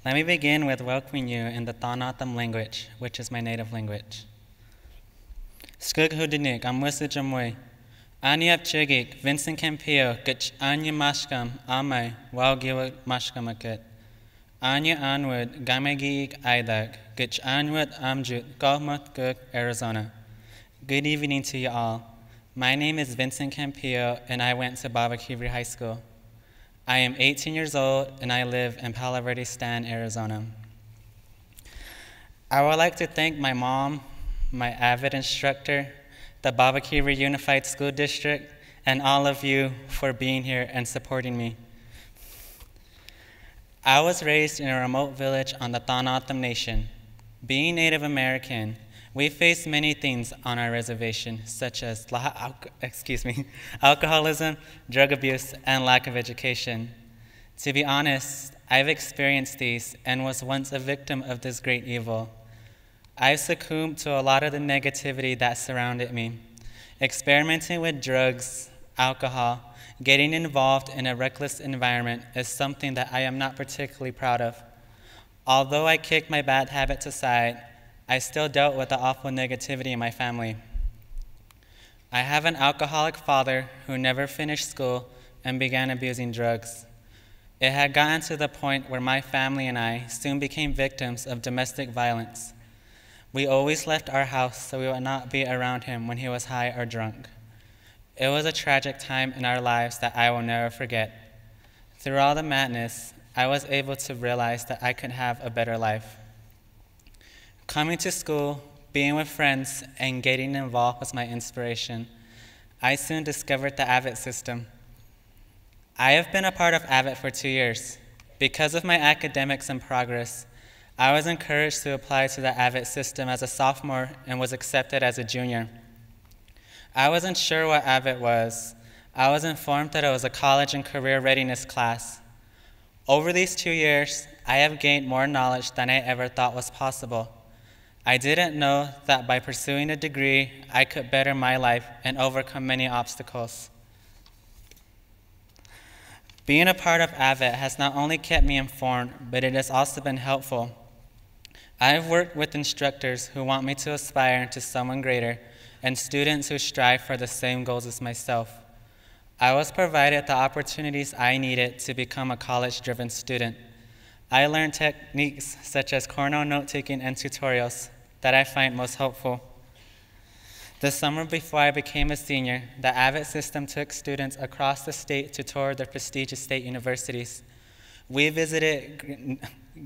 Let me begin with welcoming you in the Thanatam language, which is my native language. Skug hudinik amusu jamui. Aniap chigik Vincent Campillo gich anya mashkam amai walgiwa mashkamakit. Anya Anwood Gamegi Idag gich Anwood Amjut Gulfmouth Gug, Arizona. Good evening to you all. My name is Vincent Campillo and I went to Baba Kivri High School. I am 18 years old and I live in Palo Verde, Arizona. I would like to thank my mom, my AVID instructor, the Baba Kivri Unified School District, and all of you for being here and supporting me. I was raised in a remote village on the Thanatam Nation. Being Native American, we face many things on our reservation, such as alcoholism, drug abuse, and lack of education. To be honest, I've experienced these and was once a victim of this great evil. I've succumbed to a lot of the negativity that surrounded me. Experimenting with drugs, alcohol, getting involved in a reckless environment is something that I am not particularly proud of. Although I kicked my bad habits aside, I still dealt with the awful negativity in my family. I have an alcoholic father who never finished school and began abusing drugs. It had gotten to the point where my family and I soon became victims of domestic violence. We always left our house so we would not be around him when he was high or drunk. It was a tragic time in our lives that I will never forget. Through all the madness, I was able to realize that I could have a better life. Coming to school, being with friends, and getting involved was my inspiration. I soon discovered the AVID system. I have been a part of AVID for 2 years. Because of my academics and progress, I was encouraged to apply to the AVID system as a sophomore and was accepted as a junior. I wasn't sure what AVID was. I was informed that it was a college and career readiness class. Over these 2 years, I have gained more knowledge than I ever thought was possible. I didn't know that by pursuing a degree, I could better my life and overcome many obstacles. Being a part of AVID has not only kept me informed, but it has also been helpful. I've worked with instructors who want me to aspire to someone greater and students who strive for the same goals as myself. I was provided the opportunities I needed to become a college-driven student. I learned techniques such as Cornell note-taking and tutorials that I find most helpful. The summer before I became a senior, the AVID system took students across the state to tour the prestigious state universities. We visited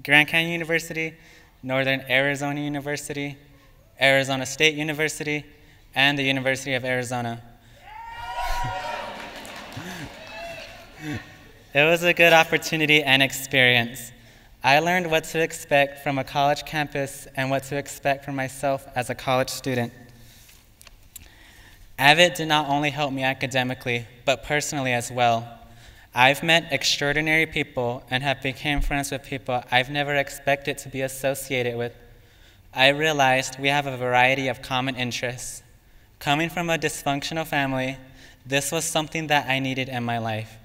Grand Canyon University, Northern Arizona University, Arizona State University, and the University of Arizona. It was a good opportunity and experience. I learned what to expect from a college campus and what to expect from myself as a college student. AVID did not only help me academically, but personally as well. I've met extraordinary people and have become friends with people I've never expected to be associated with. I realized we have a variety of common interests. Coming from a dysfunctional family, this was something that I needed in my life.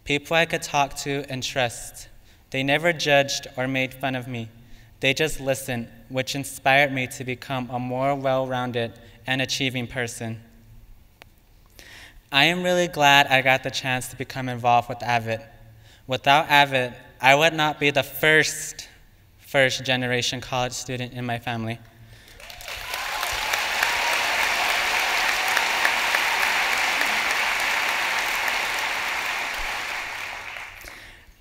People I could talk to and trust. They never judged or made fun of me. They just listened, which inspired me to become a more well-rounded and achieving person. I am really glad I got the chance to become involved with AVID. Without AVID, I would not be the first generation college student in my family.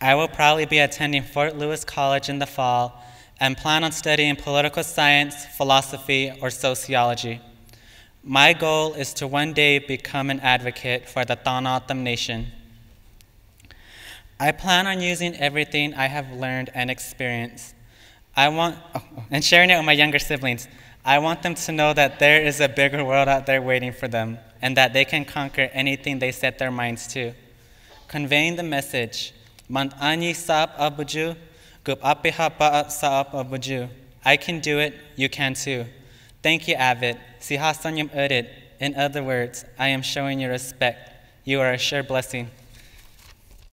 I will probably be attending Fort Lewis College in the fall and plan on studying political science, philosophy, or sociology. My goal is to one day become an advocate for the Thanatam Nation. I plan on using everything I have learned and experienced. And sharing it with my younger siblings. I want them to know that there is a bigger world out there waiting for them and that they can conquer anything they set their minds to. Conveying the message, Man'ani sa'ap abuju, gup apiha ba'at sa'ap abuju. I can do it, you can too. Thank you, AVID. Sihasanyam udit. In other words, I am showing you respect. You are a sure blessing.